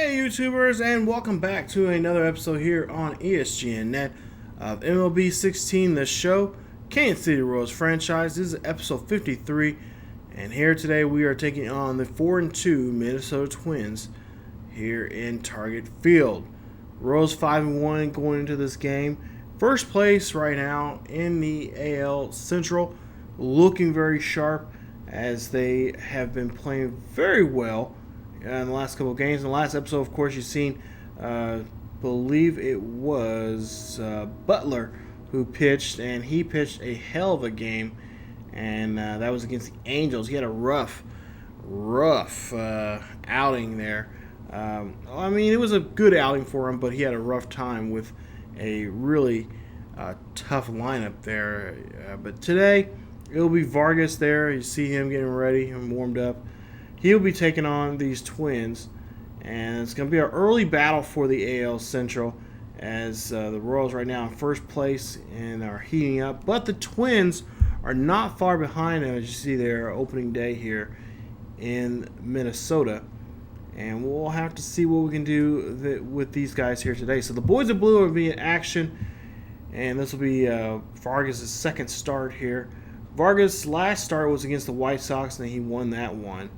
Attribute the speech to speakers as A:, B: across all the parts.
A: Hey YouTubers, and welcome back to another episode here on ESGNet of MLB 16, the show, Kansas City Royals franchise. This is episode 53, and here today we are taking on the 4-2 Minnesota Twins here in Target Field. Royals 5-1 going into this game. First place right now in the AL Central, looking very sharp as they have been playing very well in the last couple of games. In the last episode, of course, you've seen, believe it was Butler who pitched, and he pitched a hell of a game, and that was against the Angels. He had a rough outing there. I mean, it was a good outing for him, but he had a rough time with a really tough lineup there. But today, it'll be Vargas there. You see him getting ready and warmed up. He'll be taking on these Twins, and it's going to be an early battle for the AL Central as the Royals right now in first place and are heating up. But the Twins are not far behind them, as you see their opening day here in Minnesota. And we'll have to see what we can do with these guys here today. So the Boys of Blue will be in action, and this will be Vargas' second start here. Vargas' last start was against the White Sox, and he won that one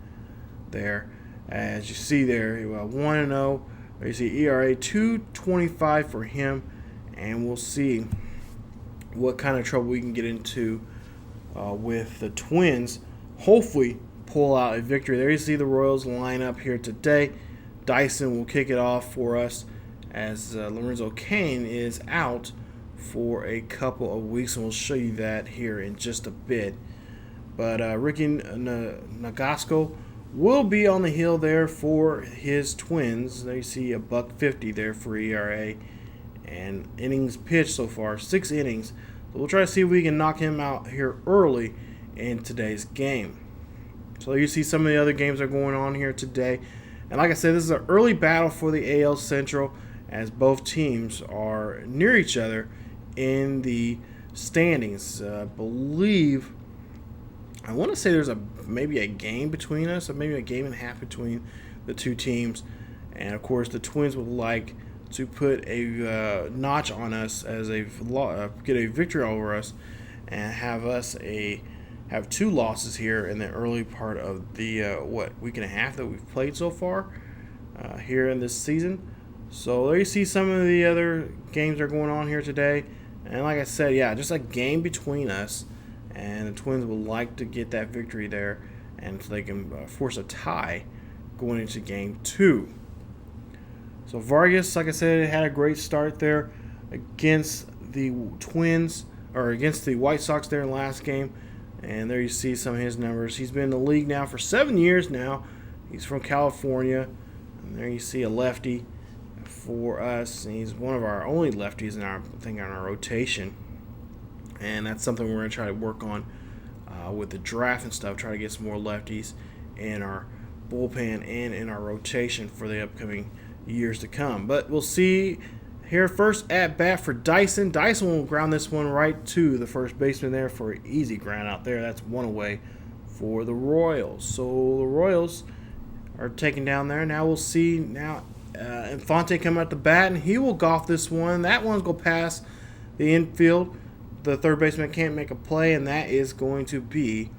A: there. As you see there, 1-0. You see ERA 2.25 for him, and we'll see what kind of trouble we can get into with the Twins. Hopefully pull out a victory. There you see the Royals line up here today. Dyson will kick it off for us as Lorenzo Cain is out for a couple of weeks, and we'll show you that here in just a bit. But Ricky Nagasco will be on the hill there for his Twins. There you see $1.50 there for ERA, and innings pitched so far 6 innings. So we'll try to see if we can knock him out here early in today's game. So you see some of the other games that are going on here today, and like I said, this is an early battle for the AL Central as both teams are near each other in the standings. I want to say there's maybe a game between us, or maybe a game and a half between the two teams. And of course, the Twins would like to put a notch on us as get a victory over us, and have 2 losses here in the early part of the week and a half that we've played so far here in this season. So there you see some of the other games that are going on here today. And like I said, yeah, just a game between us. And the Twins would like to get that victory there, and so they can force a tie going into Game 2. So Vargas, like I said, had a great start there against the Twins, or against the White Sox there in the last game. And there you see some of his numbers. He's been in the league now for 7 years now. He's from California. And there you see a lefty for us. And he's one of our only lefties in our rotation. And that's something we're going to try to work on with the draft and stuff. Try to get some more lefties in our bullpen and in our rotation for the upcoming years to come. But we'll see here first at bat for Dyson. Dyson will ground this one right to the first baseman there for an easy ground out there. That's 1 away for the Royals. So the Royals are taken down there. Now we'll see Infante come at the bat, and he will golf this one. That one's going to pass the infield. The third baseman can't make a play, and that is going to be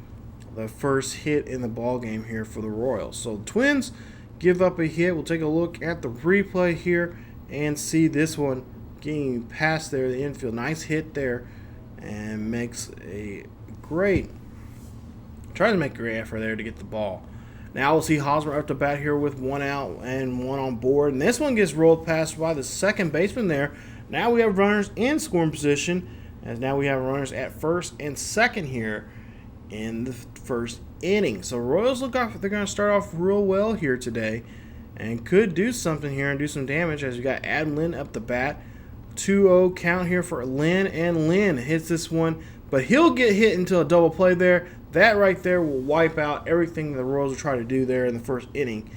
A: the first hit in the ball game here for the Royals. So the Twins give up a hit. We'll take a look at the replay here and see this one getting past there, the infield. Nice hit there, and tries to make a great effort there to get the ball. Now we'll see Hosmer up to bat here with 1 out and 1 on board, and this one gets rolled past by the second baseman there. Now we have runners in scoring position, as now we have runners at first and second here in the first inning. So Royals look like they're going to start off real well here today and could do something here and do some damage, as we got Adam Lynn up the bat. 2-0 count here for Lynn, and Lynn hits this one, but he'll get hit into a double play there. That right there will wipe out everything the Royals will try to do there in the first inning.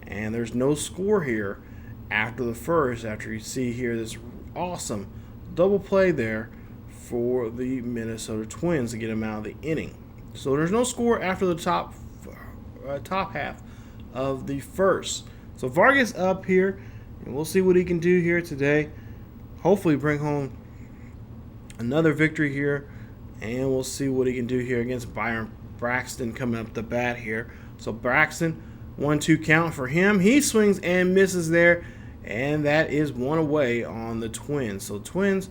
A: And there's no score here after the first, after you see here this awesome double play there for the Minnesota Twins to get them out of the inning. So there's no score after the top half of the first. So Vargas up here, and we'll see what he can do here today. Hopefully bring home another victory here, and we'll see what he can do here against Byron Braxton coming up the bat here. So Braxton, 1-2 count for him. He swings and misses there, and that is one away on the Twins. So Twins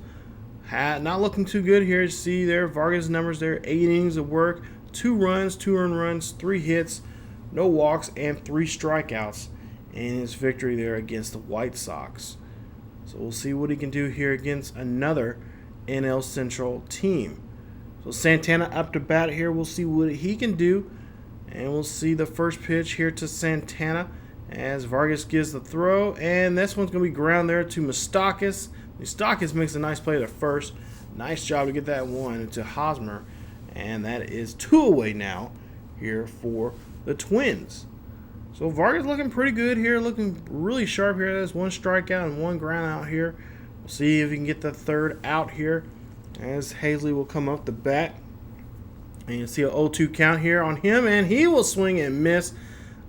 A: not looking too good here. See there, Vargas' numbers there, 8 innings of work, 2 runs, 2 earned runs, 3 hits, no walks, and 3 strikeouts in his victory there against the White Sox. So we'll see what he can do here against another NL Central team. So Santana up to bat here. We'll see what he can do. And we'll see the first pitch here to Santana as Vargas gives the throw. And this one's going to be ground there to Moustakas. Moustakas makes a nice play to first. Nice job to get that one to Hosmer. And that is 2 away now here for the Twins. So Vargas looking pretty good here, looking really sharp here. There's 1 strikeout and 1 ground out here. We'll see if he can get the 3rd out here as Hazley will come up the bat. And you'll see an 0-2 count here on him, and he will swing and miss.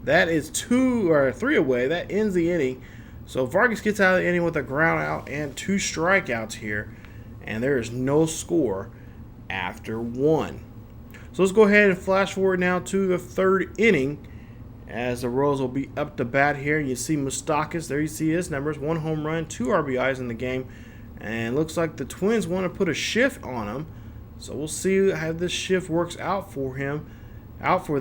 A: That is 3 away. That ends the inning. So Vargas gets out of the inning with a ground out and 2 strikeouts here, and there is no score after 1. So let's go ahead and flash forward now to the 3rd inning, as the Royals will be up to bat here. You see Moustakas, there you see his numbers, 1 home run, 2 RBIs in the game. And looks like the Twins want to put a shift on him. So we'll see how this shift works out for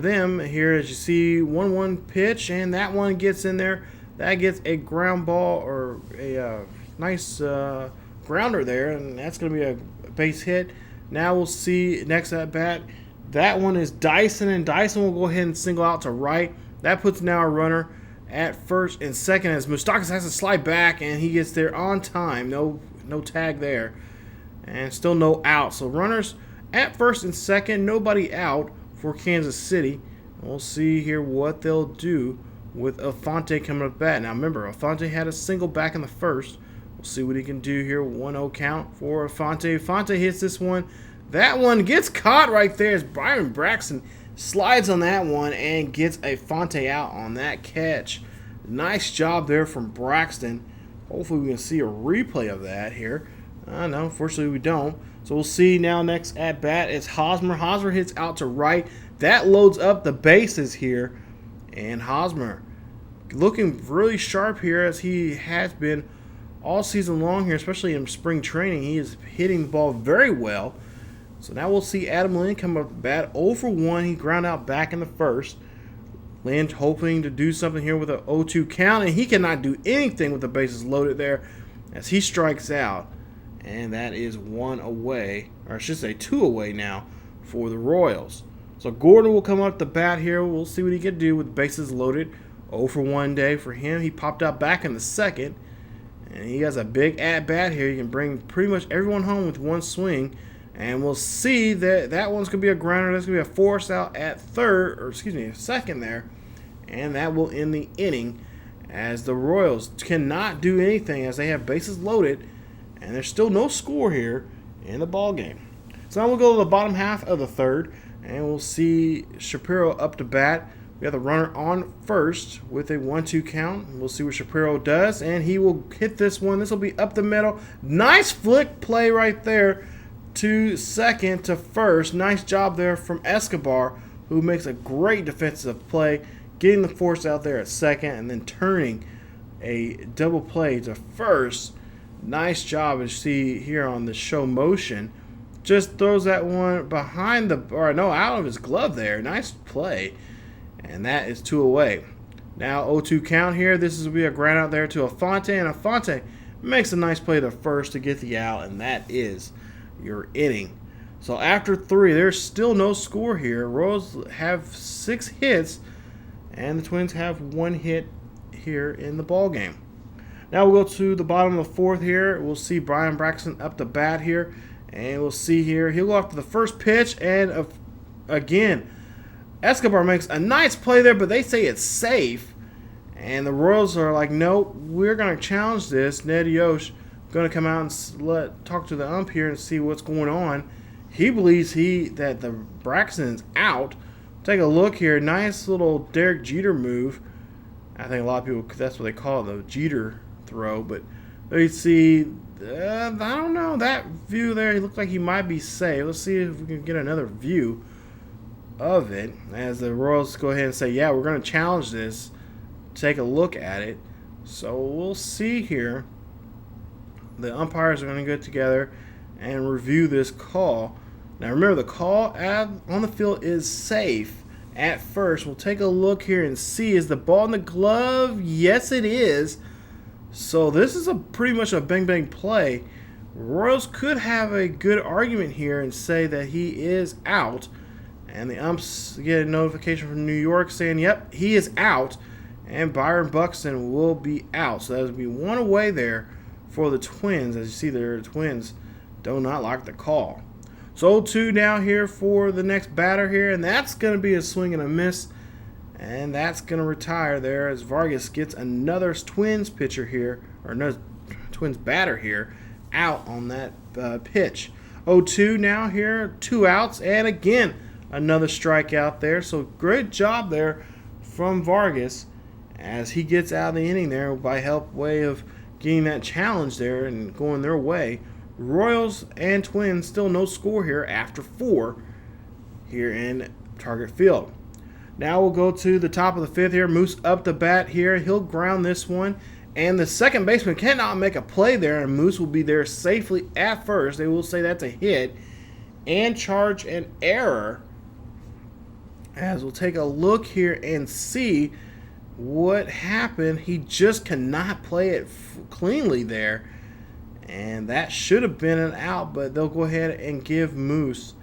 A: them here. As you see, 1-1 pitch, and that one gets in there. That gets a ground ball, or a nice grounder there, and that's going to be a base hit. Now we'll see next at bat. That one is Dyson, and Dyson will go ahead and single out to right. That puts now a runner at first and second as Moustakas has to slide back, and he gets there on time. No tag there, and still no out. So runners at first and second, nobody out for Kansas City. We'll see here what they'll do with Alfante coming up bat. Now remember, Alfante had a single back in the first. We'll see what he can do here. 1-0 count for Alfante. Alfante hits this one. That one gets caught right there as Byron Braxton slides on that one and gets Alfante out on that catch. Nice job there from Braxton. Hopefully we can see a replay of that here. No, unfortunately we don't. So we'll see now next at bat is Hosmer. Hosmer hits out to right. That loads up the bases here. And Hosmer looking really sharp here, as he has been all season long here, especially in spring training. He is hitting the ball very well. So now we'll see Adam Lynn come up to bat. 0 for 1. He ground out back in the first. Lynn hoping to do something here with an 0-2 count, and he cannot do anything with the bases loaded there as he strikes out. And that is 1 away, or I should say 2 away now for the Royals. So Gordon will come up to bat here. We'll see what he can do with bases loaded. 0 for 1 day for him. He popped out back in the second, and he has a big at-bat here. He can bring pretty much everyone home with 1 swing. And we'll see that one's going to be a grounder. That's going to be a force out at second there. And that will end the inning, as the Royals cannot do anything as they have bases loaded. And there's still no score here in the ball game. So now we'll go to the bottom half of the 3rd. And we'll see Shapiro up to bat. We have the runner on first with a 1-2 count. We'll see what Shapiro does. And he will hit this one. This will be up the middle. Nice flick play right there to second to first. Nice job there from Escobar, who makes a great defensive play, getting the force out there at second and then turning a double play to first. Nice job, as you see here on the show motion. Just throws that one behind out of his glove there. Nice play. And that is 2 away. Now 0-2 count here. This will be a ground out there to Alfante, and Alfante makes a nice play to first to get the out, and that is your inning. So after 3, there's still no score here. Royals have 6 hits, and the Twins have 1 hit here in the ball game. Now we'll go to the bottom of the 4th here. We'll see Brian Braxton up to bat here, and we'll see here he'll go after the first pitch, and again Escobar makes a nice play there, but they say it's safe, and the Royals are like, no, we're going to challenge this. Ned Yosh going to come out and talk to the ump here and see what's going on. He believes that the Braxton's out. Take a look here. Nice little Derek Jeter move I think a lot of people, that's what they call it, the Jeter throw. But there you see, I don't know, that view there, he looked like he might be safe. Let's see if we can get another view of it as the Royals go ahead and say, yeah, we're going to challenge this. Take a look at it. So we'll see here. The umpires are going to get together and review this call. Now remember, the call on the field is safe at first. We'll take a look here and see, is the ball in the glove? Yes, it is. So this is pretty much a bang-bang play. Royals could have a good argument here and say that he is out. And the umps get a notification from New York saying, yep, he is out. And Byron Buxton will be out. So that would be one away there for the Twins. As you see there, the Twins do not like the call. So 0-2 now here for the next batter here. And that's going to be a swing and a miss. And that's going to retire there as Vargas gets another Twins pitcher here, or no, Twins batter here, out on that pitch. 0-2 now here, 2 outs, and again, another strikeout there. So great job there from Vargas as he gets out of the inning there by way of getting that challenge there and going their way. Royals and Twins still no score here after 4 here in Target Field. Now we'll go to the top of the 5th here. Moose up the bat here. He'll ground this one. And the second baseman cannot make a play there. And Moose will be there safely at first. They will say that's a hit. And charge an error. As we'll take a look here and see what happened. He just cannot play it cleanly there. And that should have been an out. But they'll go ahead and give Moose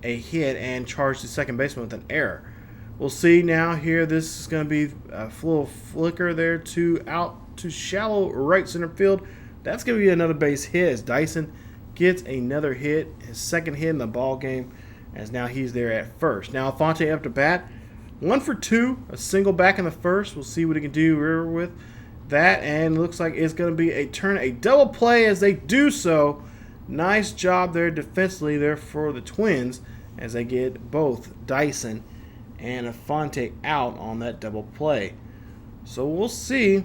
A: a hit and charge the second baseman with an error. We'll see now here. This is going to be a little flicker there to out to shallow right center field. That's going to be another base hit as Dyson gets another hit, his second hit in the ball game, as now he's there at first. Now Alfonte up to bat, 1 for 2, a single back in the first. We'll see what he can do with that, and looks like it's going to be a double play as they do so. Nice job there defensively there for the Twins as they get both Dyson and Alfonte out on that double play. So we'll see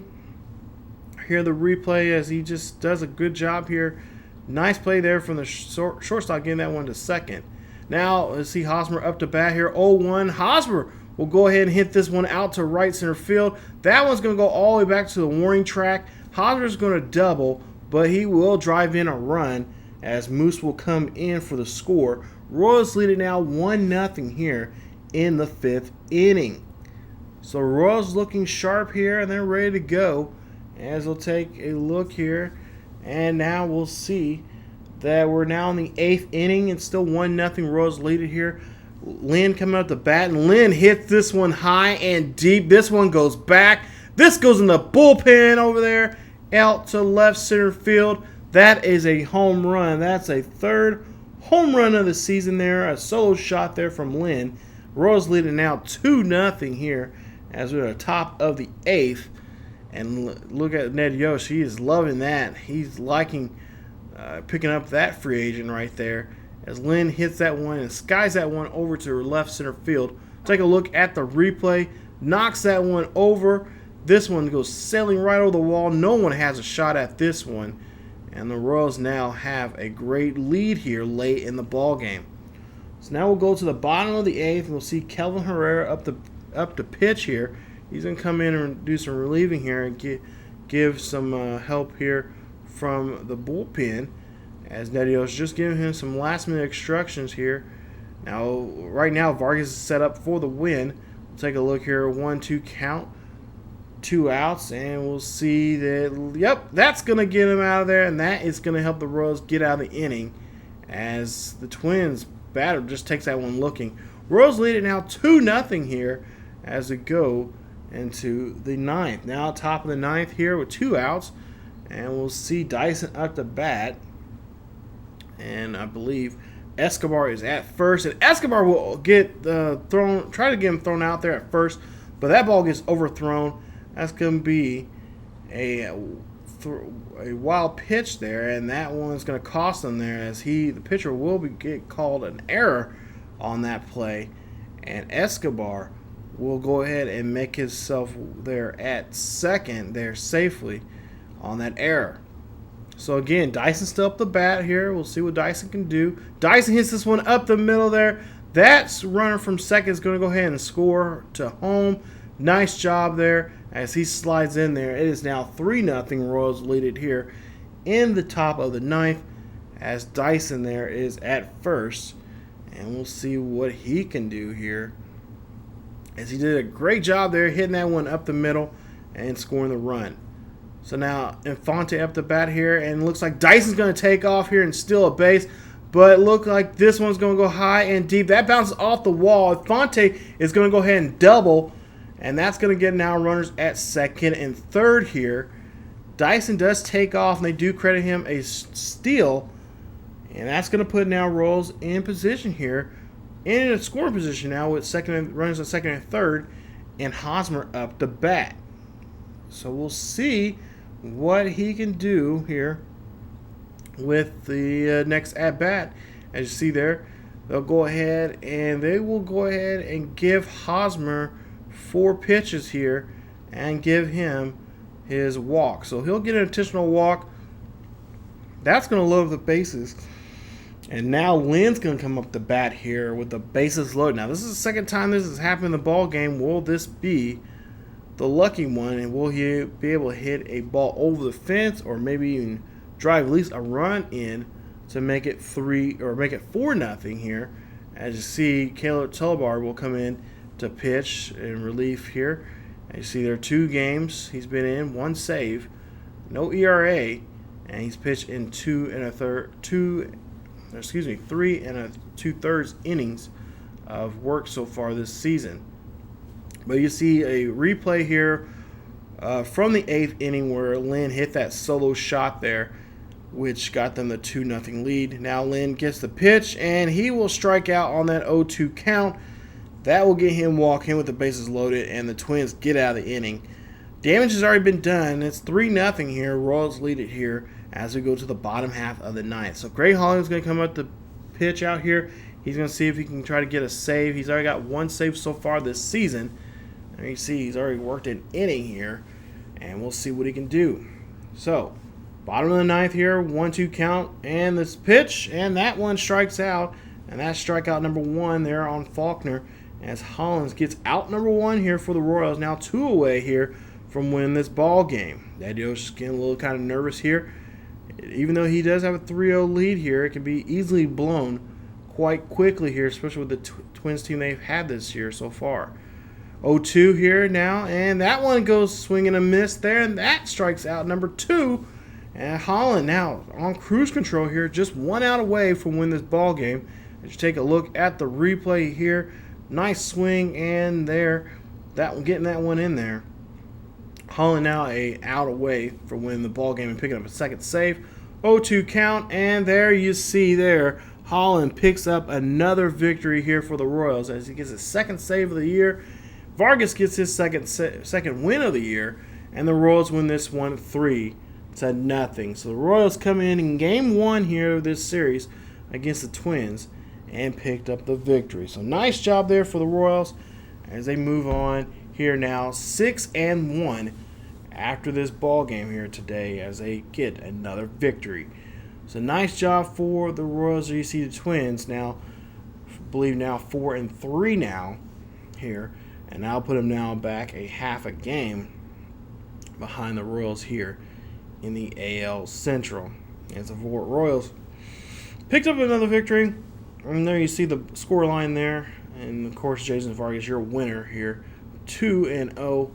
A: here the replay as he just does a good job here. Nice play there from the shortstop, getting that one to second. Now let's see Hosmer up to bat here. 0-1. Hosmer will go ahead and hit this one out to right center field. That one's going to go all the way back to the warning track. Hosmer's going to double, but he will drive in a run as Moose will come in for the score. Royals lead it now 1-0 here in the 5th inning. So Royals looking sharp here and they're ready to go as we'll take a look here. And now we'll see that we're now in the 8th inning and still 1-0 Royals lead it here. Lynn coming out the bat, and Lynn hits this one high and deep. This one goes back. This goes in the bullpen over there out to left center field. That is a home run. That's a 3rd home run of the season there. A solo shot there from Lynn. Royals leading now 2-0 here as we're at the top of the 8th. And look at Ned Yost. He is loving that. He's liking picking up that free agent right there as Lynn hits that one and skies that one over to left center field. Take a look at the replay. Knocks that one over. This one goes sailing right over the wall. No one has a shot at this one. And the Royals now have a great lead here late in the ball game. So now we'll go to the bottom of the 8th, and we'll see Kelvin Herrera up to pitch here. He's going to come in and do some relieving here and give some help here from the bullpen as Nedio's just giving him some last-minute instructions here. Now, right now, Vargas is set up for the win. We'll take a look here. 1-2 count. 2 outs, and we'll see that, yep, that's going to get him out of there, and that is going to help the Royals get out of the inning as the Twins batter just takes that one looking. Royals lead it now 2-0 here as we go into the 9th. Now top of the 9th here with 2 outs, and we'll see Dyson up the bat, and I believe Escobar is at first, and Escobar will get try to get him thrown out there at first, but that ball gets overthrown. That's going to be a wild pitch there, and that one's going to cost him there as the pitcher will get called an error on that play, and Escobar will go ahead and make himself there at second there safely on that error. So again, Dyson still up the bat here. We'll see what Dyson can do. Dyson hits this one up the middle there. That's runner from second is going to go ahead and score to home. Nice job there as he slides in there. It is now 3-0. Royals lead it here in the top of the ninth as Dyson there is at first. And we'll see what he can do here as he did a great job there hitting that one up the middle and scoring the run. So now Infante up the bat here, and it looks like Dyson's going to take off here and steal a base. But it looks like this one's going to go high and deep. That bounces off the wall. Infante is going to go ahead and double, and that's going to get now runners at second and third here. Dyson does take off, and they do credit him a steal. And that's going to put now Royals in position here, in a scoring position now with runners at second and third, and Hosmer up the bat. So we'll see what he can do here with the next at bat. As you see there, they'll go ahead and they will go ahead and give Hosmer 4 pitches here and give him his walk. So he'll get an intentional walk. That's going to load the bases. And now Lynn's going to come up the bat here with the bases loaded. Now this is the second time this has happened in the ball game. Will this be the lucky one, and will he be able to hit a ball over the fence or maybe even drive at least a run in to make it 4-0 here? As you see, Caleb Tullbar will come in to pitch in relief here. As you see, there are 2 games he's been in, 1 save, no ERA, and he's pitched in 3 2/3 innings of work so far this season. But you see a replay here from the 8th inning where Lynn hit that solo shot there, which got them the 2-0 lead. Now Lynn gets the pitch, and he will strike out on that 0-2 count. That will get him walking with the bases loaded, and the Twins get out of the inning. Damage has already been done. It's 3-0 here. Royals lead it here as we go to the bottom half of the ninth. So Gray Hollings going to come up the pitch out here. He's going to see if he can try to get a save. He's already got 1 save so far this season. And you see he's already worked an inning here, and we'll see what he can do. So bottom of the ninth here, 1-2 count, and this pitch, and that one strikes out, and that's strikeout number 1 there on Faulkner as Hollins gets out number 1 here for the Royals. Now 2 away here from winning this ball game. Dadio's just getting a little kind of nervous here. Even though he does have a 3-0 lead here, it can be easily blown quite quickly here, especially with the Twins team they've had this year so far. 0-2 here now, and that one goes swing and a miss there, and that strikes out number 2. And Holland now on cruise control here, just 1 out away from winning this ball game. As you take a look at the replay here, nice swing, and there, getting that one in there. Holland now a out away from winning the ball game and picking up a second save. 0-2 count, and there you see there, Holland picks up another victory here for the Royals as he gets his second save of the year. Vargas gets his second win of the year, and the Royals win this one 3-0. So the Royals come in game 1 here of this series against the Twins and picked up the victory. So nice job there for the Royals as they move on here now 6-1 after this ball game here today as they get another victory. So nice job for the Royals. You see the Twins now, I believe now 4-3 now here. And I'll put them now back a half a game behind the Royals here in the AL Central. As the Royals picked up another victory. And there you see the score line there. And, of course, Jason Vargas, your winner here. 2-0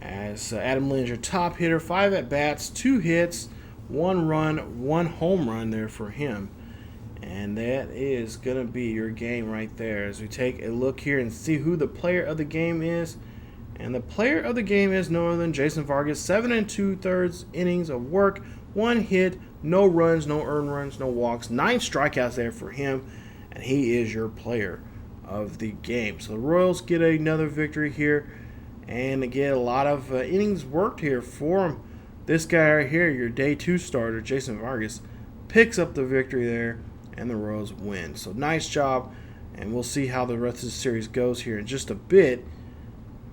A: as Adam Lynn's your top hitter. 5 at-bats, 2 hits, 1 run, 1 home run there for him. And that is going to be your game right there as we take a look here and see who the player of the game is. And the player of the game is no other than Jason Vargas. 7 2/3 innings of work, 1 hit, no runs, no earned runs, no walks, 9 strikeouts there for him. And he is your player of the game. So the Royals get another victory here and they get a lot of innings worked here for him. This guy right here, your day 2 starter, Jason Vargas, picks up the victory there. And the Royals win. So nice job, and we'll see how the rest of the series goes here in just a bit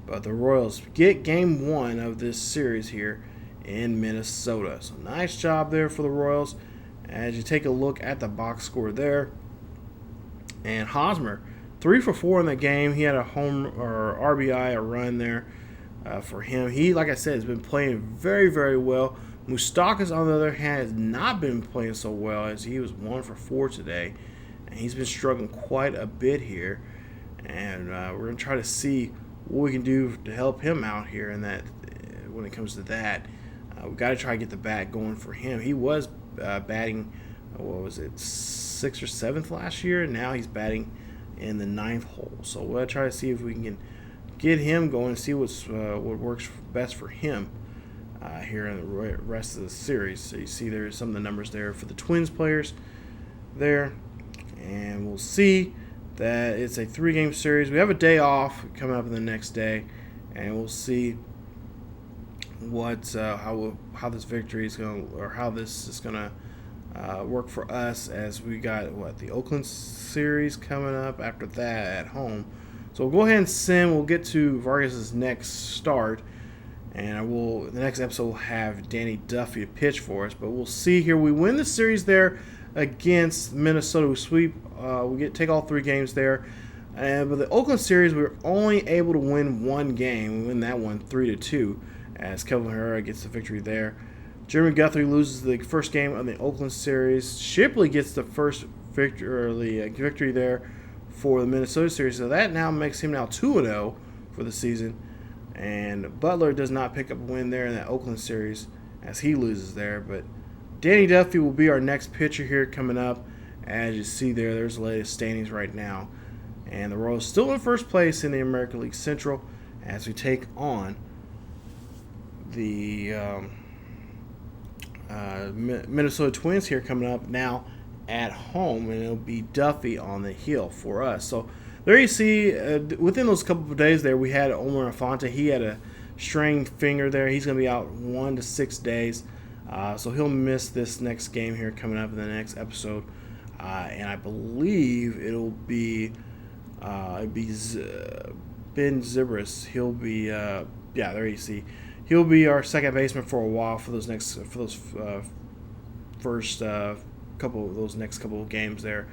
A: But the Royals get game 1 of this series here in Minnesota. So nice job there for the Royals. As you take a look at the box score there. And Hosmer, 3 for 4 in the game. He had a home or RBI, a run there for him. He, like I said, has been playing very, very well. Moustakas, on the other hand, has not been playing so well, as he was 1 for 4 today. And he's been struggling quite a bit here. And we're going to try to see what we can do to help him out here in that when it comes to that. We've got to try to get the bat going for him. He was batting, what was it, 6th or 7th last year, and now he's batting in the 9th hole. So we'll try to see if we can get him going and see what works best for him here in the rest of the series. So you see there's some of the numbers there for the Twins players there, and we'll see that it's a 3-game series. We have a day off coming up in the next day, and we'll see what how this victory is going, or how this is going to work for us, as we got the Oakland series coming up after that at home. So we'll go ahead and send. We'll get to Vargas's next start, and the next episode will have Danny Duffy to pitch for us. But we'll see here. We win the series there against Minnesota. We sweep. We take all 3 games there. But the Oakland series, we were only able to win 1 game. We win that one 3-2, as Kelvin Herrera gets the victory there. Jeremy Guthrie loses the first game of the Oakland series. Shipley gets the first victory there for the Minnesota series. So that now makes him now 2-0 for the season. And Butler does not pick up a win there in that Oakland series, as he loses there. But Danny Duffy will be our next pitcher here coming up. As you see there's the latest standings right now. And the Royals still in first place in the American League Central, as we take on the Minnesota Twins here coming up now at home, and it'll be Duffy on the hill for us. So there you see, within those couple of days there, we had Omar Infante. He had a strained finger there. He's going to be out 1 to 6 days, so he'll miss this next game here coming up in the next episode. And I believe it'll be Ben Zibris. He'll be there you see. He'll be our second baseman for a while for those next couple of games there,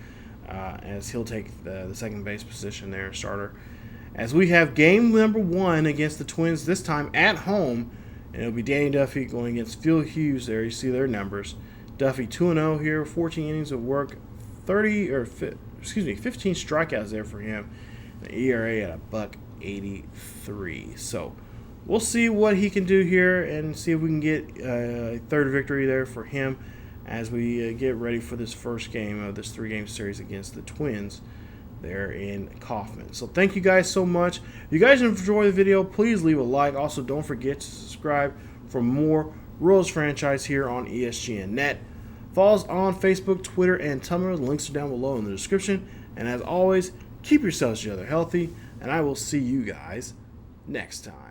A: as he'll take the second base position there, starter. As we have game number 1 against the Twins, this time at home, and it'll be Danny Duffy going against Phil Hughes there. You see their numbers. Duffy 2-0 here, 14 innings of work, 15 strikeouts there for him. The ERA at $1.83. So we'll see what he can do here, and see if we can get a third victory there for him as we get ready for this first game of this 3-game series against the Twins there in Kaufman. So thank you guys so much. If you guys enjoyed the video, please leave a like. Also, don't forget to subscribe for more Royals franchise here on ESGNet. Follow us on Facebook, Twitter, and Tumblr. The links are down below in the description. And as always, keep yourselves together healthy, and I will see you guys next time.